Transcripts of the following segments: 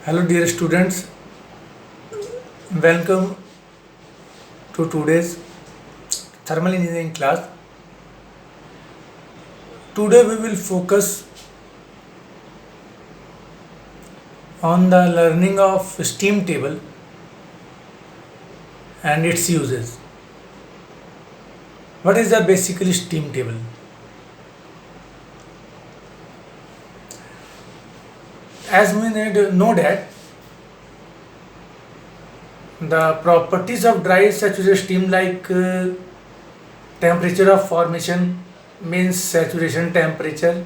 Hello, dear students. Welcome to today's thermal engineering class. Today we will focus on the learning of steam table and its uses. What is the basically steam table? As we know that the properties of dry saturated steam like temperature of formation means saturation temperature,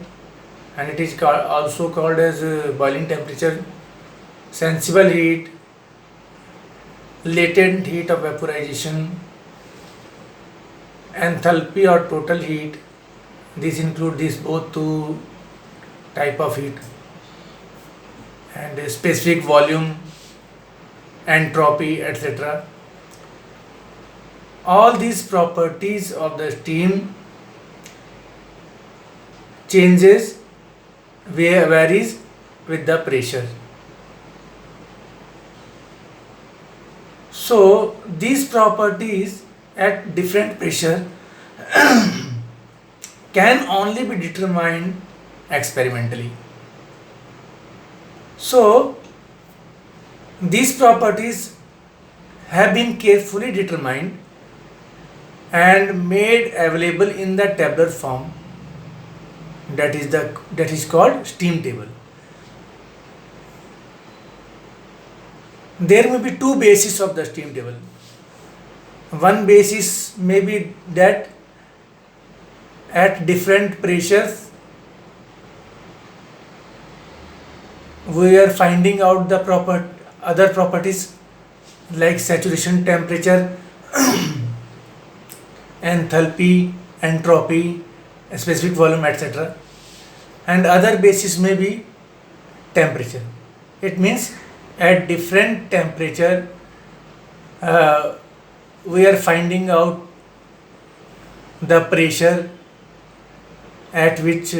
and it is also called as boiling temperature, sensible heat, latent heat of vaporization, enthalpy or total heat. These include these both two type of heat, and specific volume, entropy, etc. All these properties of the steam varies with the pressure. So these properties at different pressure can only be determined experimentally. So these properties have been carefully determined and made available in the tabular form, that is called steam table. There may be two bases of the steam table. One basis may be that at different pressures we are finding out the other properties like saturation temperature, enthalpy, entropy, specific volume, etc. And other basis may be temperature. It means at different temperature we are finding out the pressure at which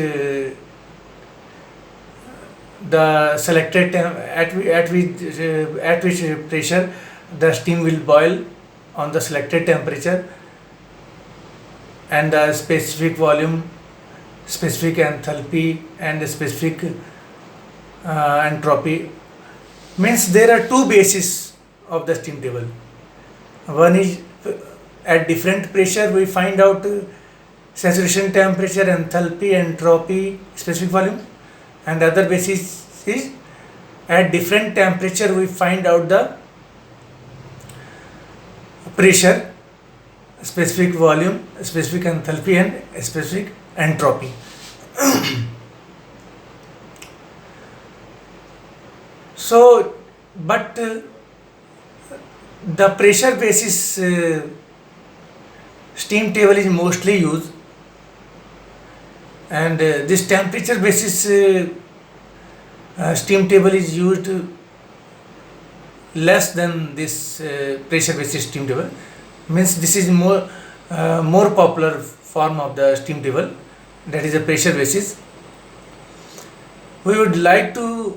the selected at which pressure the steam will boil on the selected temperature, and the specific volume, specific enthalpy, and specific entropy. Means there are two bases of the steam table. One is at different pressure we find out saturation temperature, enthalpy, entropy, specific volume, and other basis is at different temperature we find out the pressure, specific volume, specific enthalpy, and specific entropy. So, but the pressure basis steam table is mostly used, and this temperature basis steam table is used less than this pressure basis steam table. Means this is more popular form of the steam table, that is a pressure basis. We would like to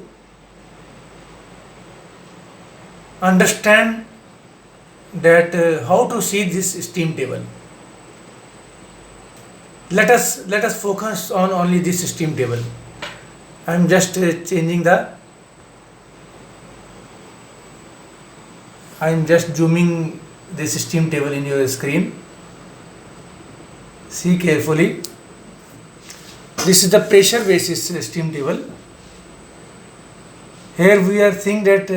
understand that how to see this steam table. Let us focus on only this steam table. I am just I am just zooming this steam table in your screen. See carefully. This is the pressure basis steam table. Here we are seeing that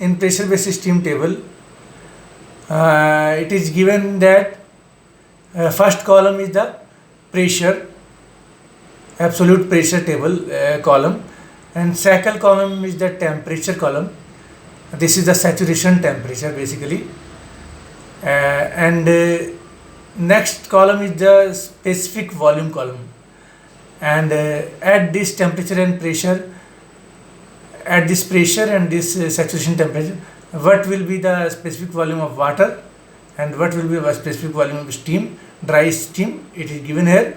in pressure basis steam table it is given that first column is the pressure, absolute pressure table column, and second column is the temperature column. This is the saturation temperature basically, and next column is the specific volume column, and at this temperature and pressure, at this pressure and this saturation temperature, what will be the specific volume of water and what will be the specific volume of steam, dry steam, it is given here.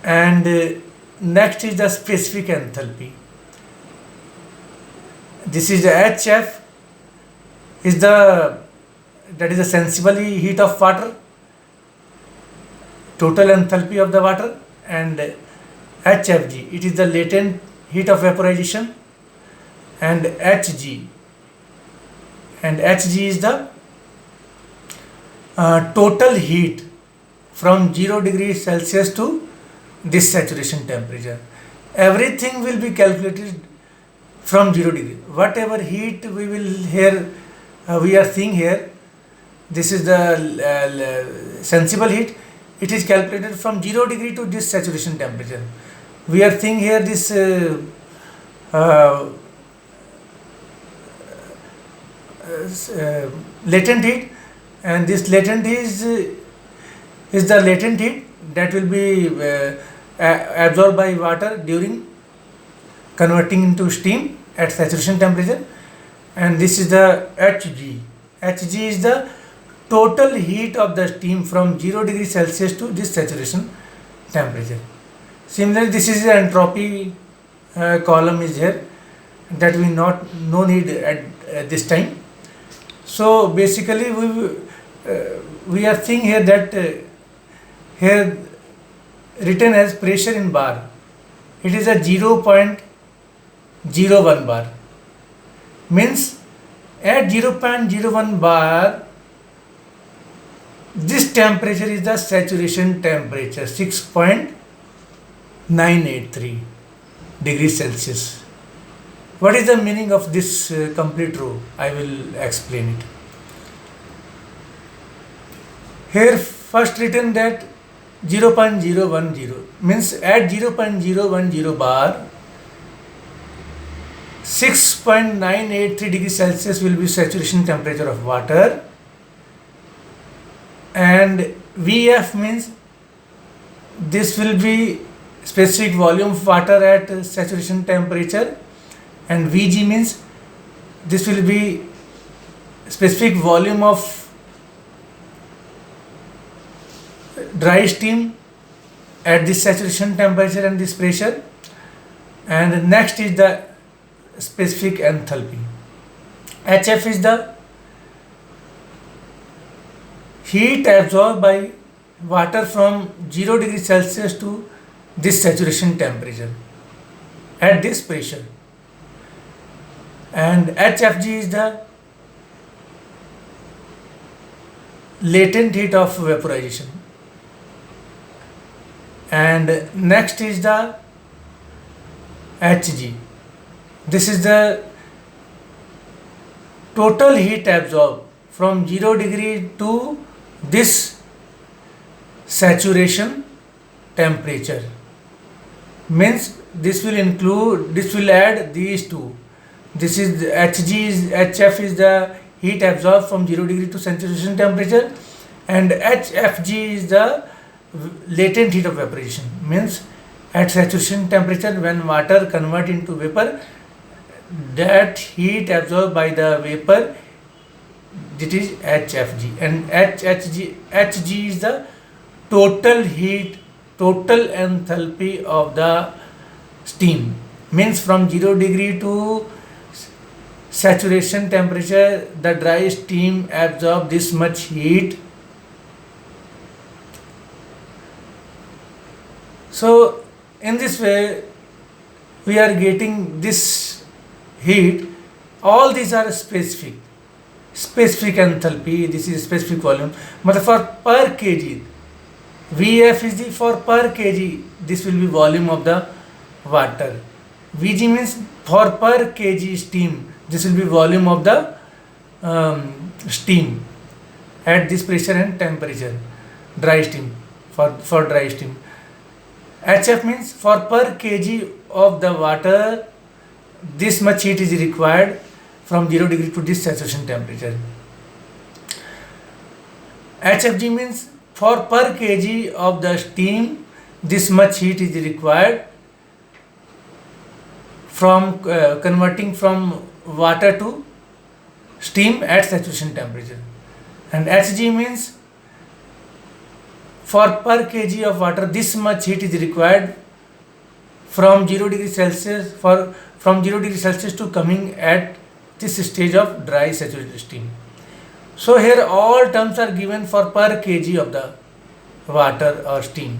And next is the specific enthalpy. This is the HF is the sensible heat of water, total enthalpy of the water, and HFG, it is the latent heat of vaporization, and HG is the total heat from 0 degrees Celsius to this saturation temperature. Everything will be calculated from 0 degree. Whatever heat we will here we are seeing here, this is the sensible heat. It is calculated from 0 degree to this saturation temperature. We are seeing here this latent heat, and this latent is the latent heat that will be absorbed by water during converting into steam at saturation temperature, and this is the Hg. Hg is the total heat of the steam from 0 degree Celsius to this saturation temperature. Similarly, this is the entropy column is here, that we no need at this time. So basically we are seeing here that here written as pressure in bar, it is a 0.01 bar, means at 0.01 bar this temperature is the saturation temperature, 6.983 degrees Celsius. What is the meaning of this complete row? I will explain it. Here first written that 0.010 means at 0.010 bar 6.983 degrees Celsius will be saturation temperature of water, and Vf means this will be specific volume of water at saturation temperature, and Vg means this will be specific volume of dry steam at this saturation temperature and this pressure, and next is the specific enthalpy. HF is the heat absorbed by water from 0 degrees Celsius to this saturation temperature at this pressure, and HFG is the latent heat of vaporization, and next is the Hg. This is the total heat absorbed from 0 degree to this saturation temperature, means this will add these two. This is HF is the heat absorbed from 0 degree to saturation temperature, and HFG is the latent heat of vaporization, means at saturation temperature when water convert into vapor, that heat absorbed by the vapor, it is HFG, and Hg is the total heat, total enthalpy of the steam, means from 0 degree to saturation temperature the dry steam absorb this much heat. So in this way we are getting this heat. All these are specific enthalpy, this is specific volume, but for per kg, Vf is the for per kg, this will be volume of the water. Vg means for per kg steam, this will be volume of the steam at this pressure and temperature, dry steam, for dry steam. HF means for per kg of the water, this much heat is required from 0 degree to this saturation temperature. HFG means for per kg of the steam, this much heat is required from converting from water to steam at saturation temperature. And Hg means for per kg of water, this much heat is required from 0 degree Celsius from 0 degree Celsius to coming at this stage of dry saturated steam. So here all terms are given for per kg of the water or steam.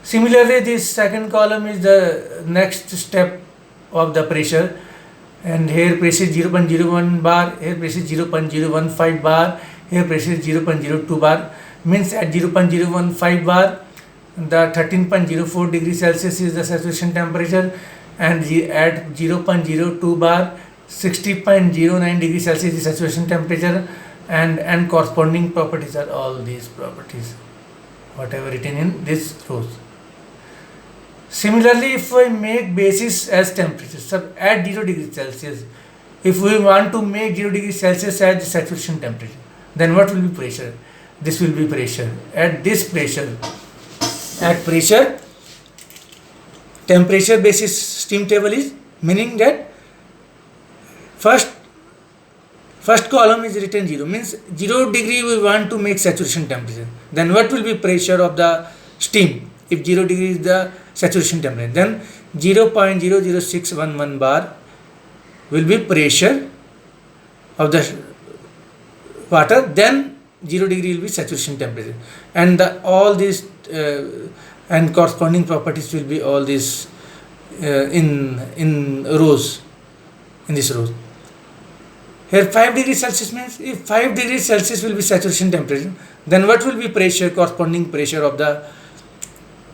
Similarly, this second column is the next step of the pressure, and here pressure is 0.01 bar, here pressure is 0.015 bar, here pressure is 0.02 bar. Means at 0.015 bar the 13.04 degrees Celsius is the saturation temperature, and at 0.02 bar 60.09 degrees Celsius is the saturation temperature, and corresponding properties are all these properties whatever written in this rows. Similarly, if we make basis as temperature, so at 0 degrees Celsius, if we want to make 0 degrees Celsius as the saturation temperature, then what will be pressure? This will be pressure. At this pressure, at pressure, temperature basis steam table is, meaning that first column is written 0, means 0 degree we want to make saturation temperature. Then what will be pressure of the steam? If 0 degree is the saturation temperature, then 0.00611 bar will be pressure of the water, then 0 degree will be saturation temperature, and all these and corresponding properties will be all these in rows, in this row. Here 5 degrees Celsius means if 5 degrees Celsius will be saturation temperature, then what will be pressure, corresponding pressure of the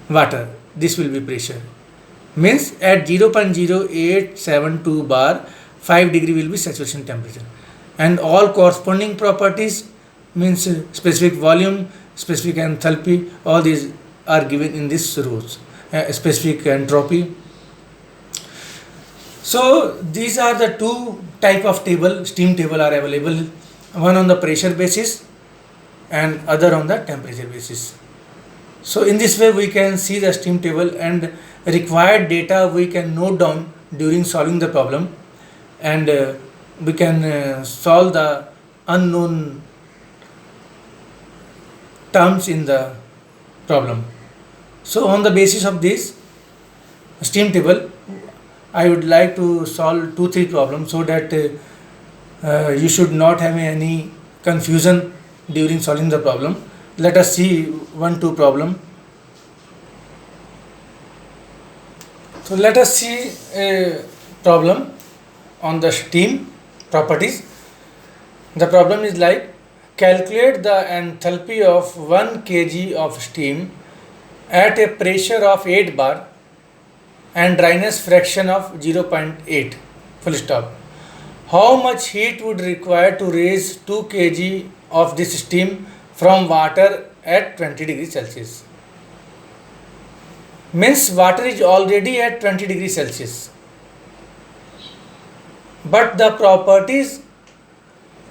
water? This will be pressure. Means at 0.0872 bar 5 degree will be saturation temperature, and all corresponding properties means specific volume, specific enthalpy, all these are given in this rows, specific entropy. So these are the two type of table, steam table are available, one on the pressure basis and other on the temperature basis. So in this way we can see the steam table, and required data we can note down during solving the problem, and we can solve the unknown terms in the problem. So on the basis of this steam table, I would like to solve 2-3 problems so that you should not have any confusion during solving the problem. Let us see 1-2 problem. So let us see a problem on the steam properties. The problem is like, calculate the enthalpy of 1 kg of steam at a pressure of 8 bar and dryness fraction of 0.8, full stop. How much heat would require to raise 2 kg of this steam from water at 20 degrees Celsius? Means water is already at 20 degrees Celsius, but the properties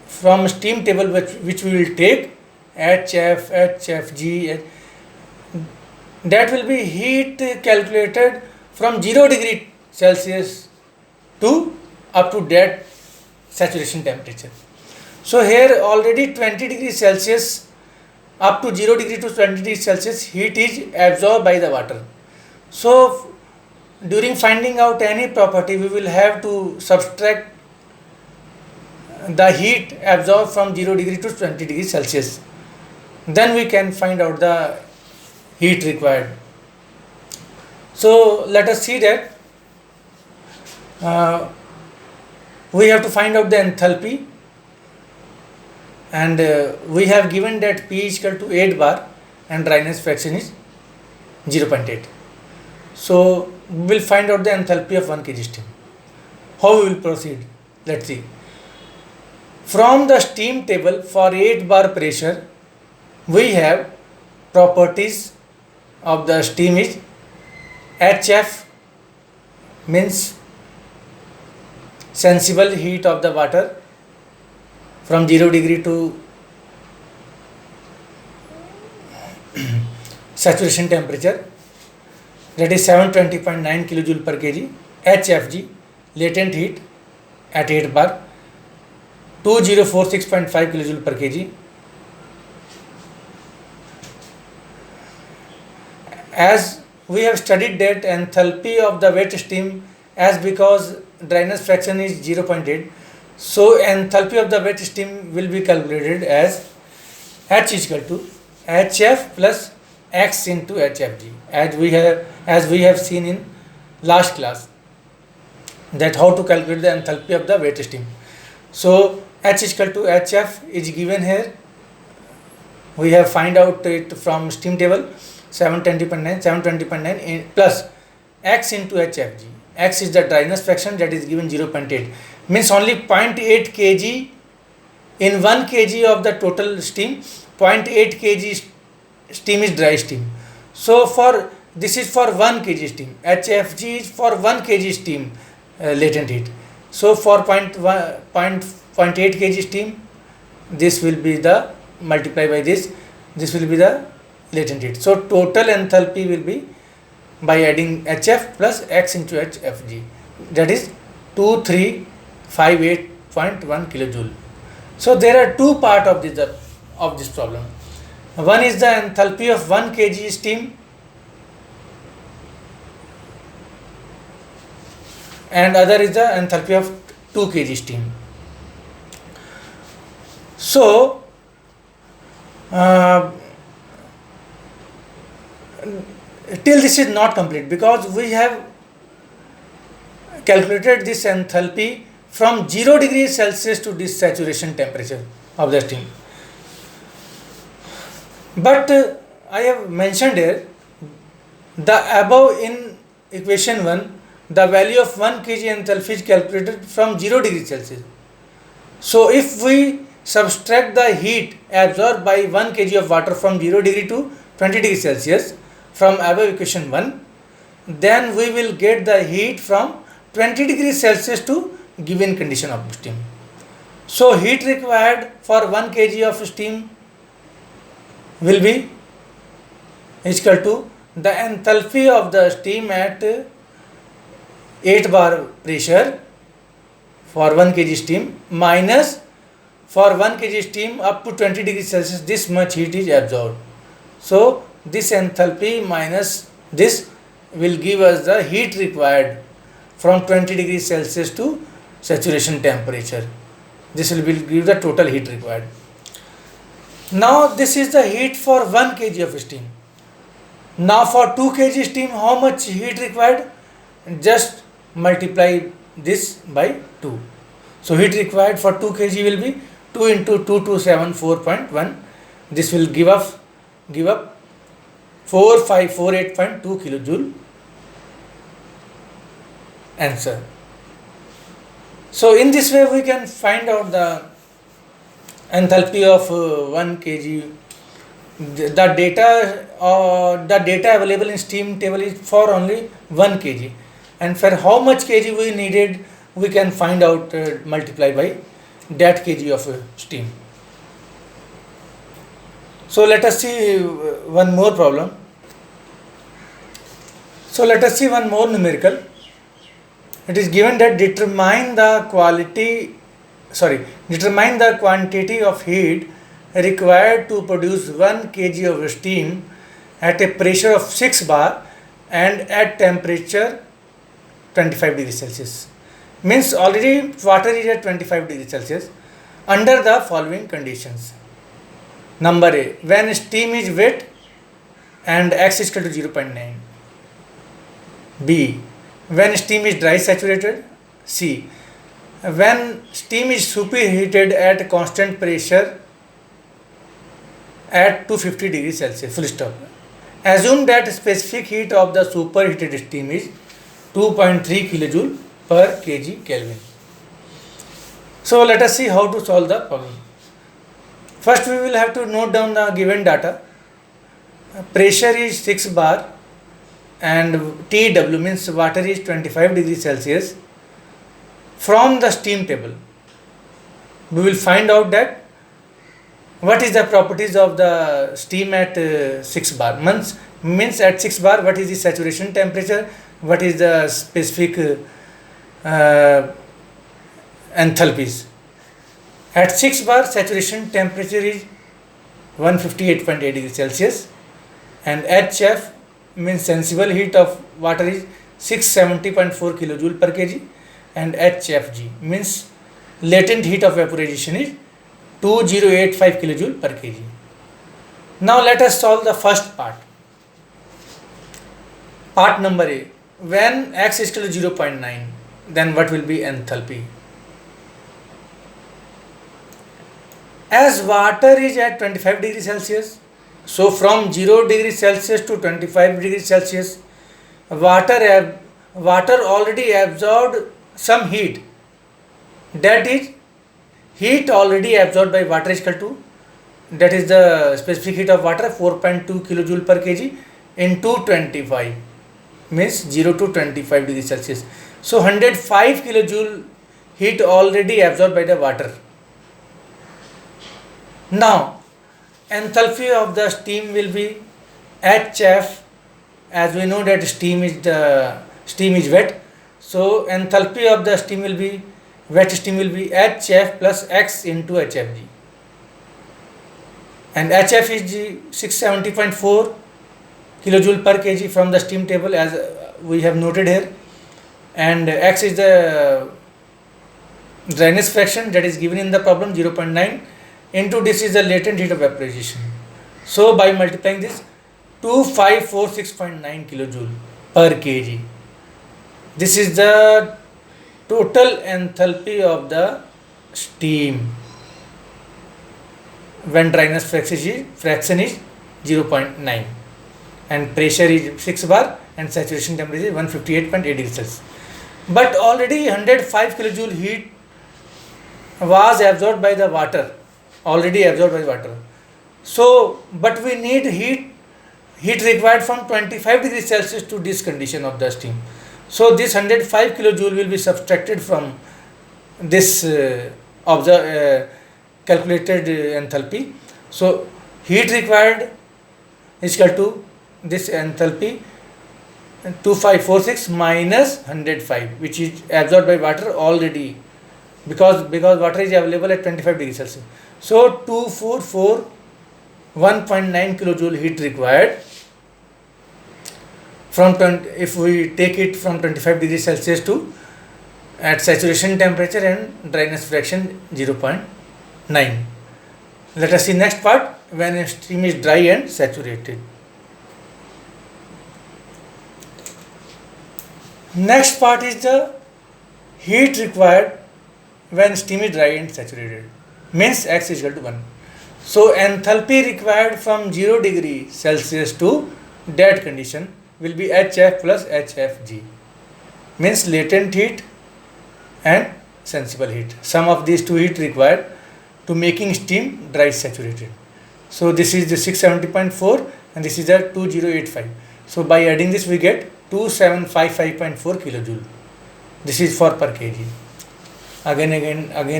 from steam table which we will take, HF, HFG, that will be heat calculated from 0 degree Celsius to up to that saturation temperature. So here already 20 degrees Celsius up to 0 degree to 20 degrees Celsius heat is absorbed by the water. So during finding out any property, we will have to subtract the heat absorbed from 0 degree to 20 degrees Celsius. Then we can find out the heat required. So let us see that we have to find out the enthalpy, and we have given that P is equal to 8 bar and dryness fraction is 0.8. So we will find out the enthalpy of 1 kg steam. How we will proceed? Let's see. From the steam table for 8 bar pressure, we have properties of the steam is HF, means sensible heat of the water from 0 degree to saturation temperature, that is 720.9 kilojoule per kg. HFG, latent heat at 8 bar, 2046.5 kilojoule per kg. As we have studied that enthalpy of the wet steam, as because dryness fraction is 0.8, So enthalpy of the wet steam will be calculated as H is equal to HF plus X into HFG, as we have seen in last class, that how to calculate the enthalpy of the wet steam. So H is equal to HF is given here. We have find out it from steam table 720.9 plus X into HFG. X is the dryness fraction, that is given 0.8, means only 0.8 kg in 1 kg of the total steam. 0.8 kg steam is dry steam. So for this is for 1 kg steam. HFG is for 1 kg steam latent heat. So for 0.8 kg steam, this will be the multiply by this will be the latent heat. So total enthalpy will be by adding HF plus X into HFG, that is 2358.1 kilojoule. So there are two parts of this problem. One is the enthalpy of 1 kg steam, and other is the enthalpy of 2 kg steam. So till this is not complete, because we have calculated this enthalpy from 0 degrees Celsius to this saturation temperature of the steam. But I have mentioned here the above in equation 1, the value of 1 kg enthalpy is calculated from 0 degrees Celsius. So if we subtract the heat absorbed by 1 kg of water from 0 degree to 20 degrees Celsius from above equation 1, then we will get the heat from 20 degrees Celsius to given condition of steam. So heat required for 1 kg of steam will be equal to the enthalpy of the steam at 8 bar pressure for 1 kg steam minus for 1 kg steam up to 20 degrees Celsius this much heat is absorbed. So this enthalpy minus this will give us the heat required from 20 degrees Celsius to saturation temperature. This will give the total heat required. Now this is the heat for 1 kg of steam. Now for 2 kg steam, how much heat required? Just multiply this by 2. So heat required for 2 kg will be 2 into 2274.1. This will give up 4548.2 kilojoule answer. So in this way we can find out the enthalpy of 1 kg. The data available in steam table is for only 1 kg, and for how much kg we needed we can find out multiply by that kg of steam. So let us see one more problem. So let us see one more numerical. It is given that determine the quantity of heat required to produce 1 kg of steam at a pressure of 6 bar and at temperature 25 degrees Celsius. Means already water is at 25 degrees Celsius under the following conditions. Number A, when steam is wet and X is equal to 0.9. B, when steam is dry saturated. C, when steam is superheated at constant pressure at 250 degrees Celsius, full stop. Assume that specific heat of the superheated steam is 2.3 kilojoule per kg Kelvin. So let us see how to solve the problem. First we will have to note down the given data. Pressure is 6 bar and TW means water is 25 degrees Celsius. From the steam table we will find out that what is the properties of the steam at 6 bar. Means at 6 bar what is the saturation temperature, what is the specific enthalpies. At 6 bar saturation temperature is 158.8 degrees Celsius and HF means sensible heat of water is 670.4 kilojoule per kg, and HFG means latent heat of vaporization is 2085 kilojoule per kg. Now let us solve the first part. Part number A. When x is equal to 0.9, then what will be enthalpy? As water is at 25 degrees Celsius, so from 0 degrees Celsius to 25 degrees Celsius, water already absorbed some heat. That is, heat already absorbed by water is equal to, that is the specific heat of water, 4.2 kilojoule per kg into 25, means 0 to 25 degrees Celsius. So 105 kilojoule heat already absorbed by the water. Now enthalpy of the steam will be HF, as we know that steam is wet. So enthalpy of the steam will be, wet steam will be HF plus X into HFG, and HF is 670.4 kilojoule per kg from the steam table, as we have noted here, and X is the dryness fraction that is given in the problem, 0.9, into this is the latent heat of vaporization. So by multiplying this, 2546.9 kilojoule per kg, this is the total enthalpy of the steam when dryness fraction is 0.9 and pressure is 6 bar and saturation temperature is 158.8 degrees Celsius. But already 105 kilojoule heat was absorbed by the water, So, but we need heat required from 25 degrees Celsius to this condition of the steam. So this 105 kilojoule will be subtracted from this calculated enthalpy. So heat required is equal to this enthalpy 2546 minus 105, which is absorbed by water already, because water is available at 25 degrees Celsius. So 2441.9 kilojoule heat required from if we take it from 25 degrees Celsius to at saturation temperature and dryness fraction 0.9. Let us see next part, when a steam is dry and saturated. Next part is the heat required when steam is dry and saturated, means X is equal to 1. So enthalpy required from 0 degree Celsius to that condition will be HF plus HFG, means latent heat and sensible heat. Sum of these two heat required to making steam dry saturated. So this is the 670.4 and this is the 2085. So by adding this we get 2755.4 kilojoule. This is for per kg. Again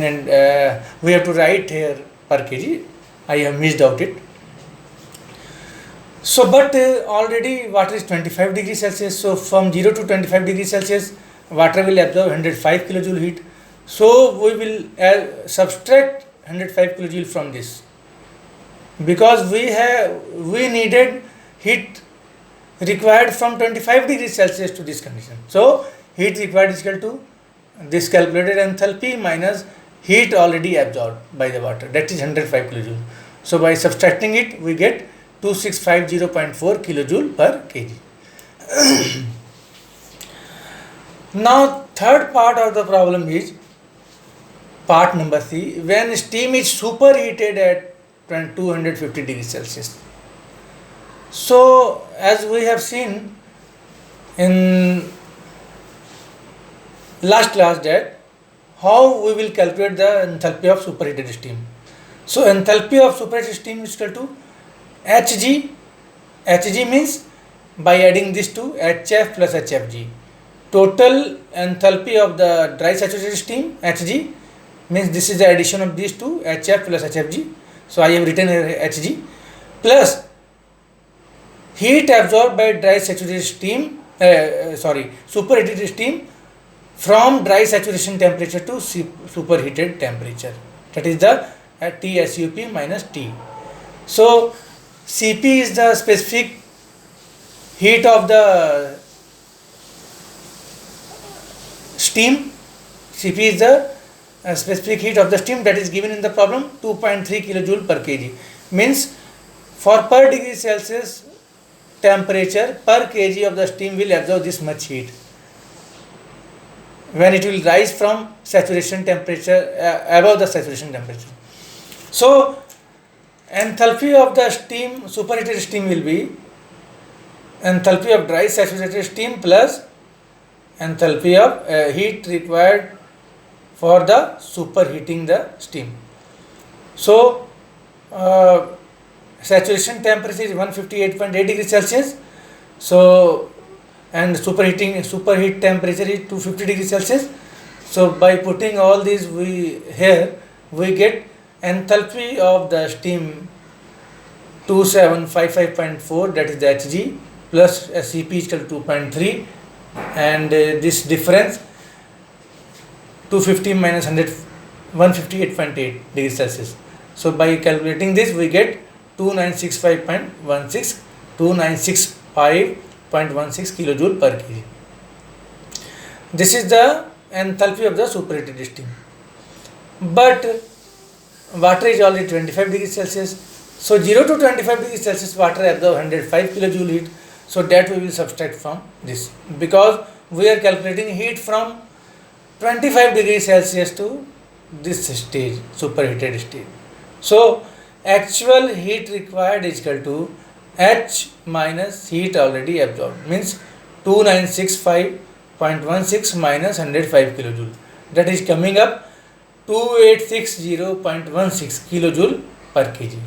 and we have to write here per kg. I have missed out it. So but already water is 25 degrees Celsius. So from 0 to 25 degrees Celsius water will absorb 105 kilojoule heat. So we will subtract 105 kilojoule from this, because we needed heat required from 25 degrees Celsius to this condition. So heat required is equal to this calculated enthalpy minus heat already absorbed by the water, that is 105 kilojoule. So by subtracting it we get 2650.4 kilojoule per kg. Now third part of the problem is part number C, when steam is superheated at 250 degrees Celsius. So as we have seen in last class that how we will calculate the enthalpy of superheated steam. So enthalpy of superheated steam is equal to Hg. Hg means by adding this to Hf plus Hfg. Total enthalpy of the dry saturated steam, Hg, means this is the addition of these two, Hf plus Hfg. So I have written here Hg plus heat absorbed by dry saturated steam, superheated steam from dry saturation temperature to superheated temperature. That is the T SUP minus T. So Cp is the specific heat of the steam. Cp is the specific heat of the steam that is given in the problem 2.3 kilojoule per kg. Means for per degree Celsius temperature per kg of the steam will absorb this much heat when it will rise from saturation temperature above the saturation temperature. So enthalpy of the steam, superheated steam will be enthalpy of dry saturated steam plus enthalpy of heat required for the superheating the steam. So saturation temperature is 158.8 degrees Celsius. So and superheat temperature is 250 degrees Celsius. So by putting all these we get enthalpy of the steam 2755.4, that is the Hg, plus Cp is equal to 2.3, and this difference 250 minus 100 158.8 degrees Celsius. So by calculating this we get 2965.16 kilojoule per kg. This is the enthalpy of the superheated steam. But water is already 25 degrees Celsius. So 0 to 25 degrees Celsius water absorbs 105 kilojoule heat. So that we will subtract from this, because we are calculating heat from 25 degrees Celsius to this stage, superheated stage. So actual heat required is equal to H minus heat already absorbed, means 2965.16 minus 105 kilojoule. That is coming up 2860.16 kilojoule per kg.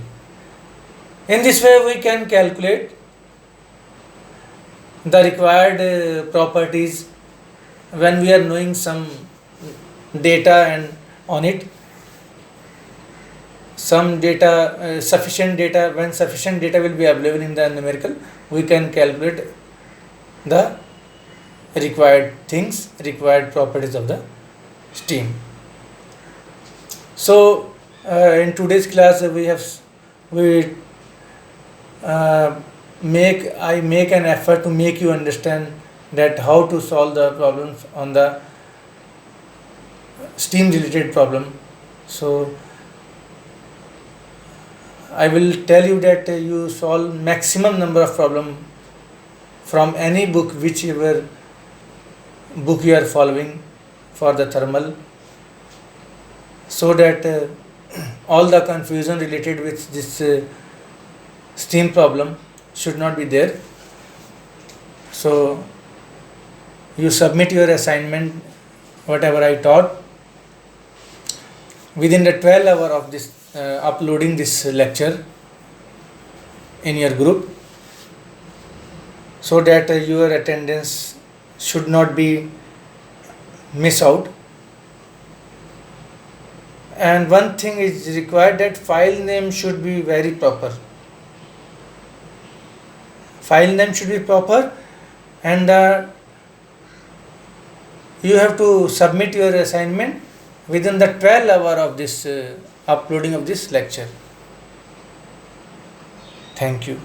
In this way we can calculate the required properties when we are knowing some data and on it. Some data, sufficient data, when sufficient data will be available in the numerical, we can calculate the required things, required properties of the steam. So in today's class I make an effort to make you understand that how to solve the problems on the steam related problem. So I will tell you that you solve maximum number of problem from any book, whichever book you are following for the thermal, so that all the confusion related with this steam problem should not be there. So you submit your assignment, whatever I taught, within the 12 hour of this uploading this lecture in your group, so that your attendance should not be miss out. And one thing is required, that file name should be very proper. File name should be proper, and you have to submit your assignment within the 12 hour of this uploading of this lecture. Thank you.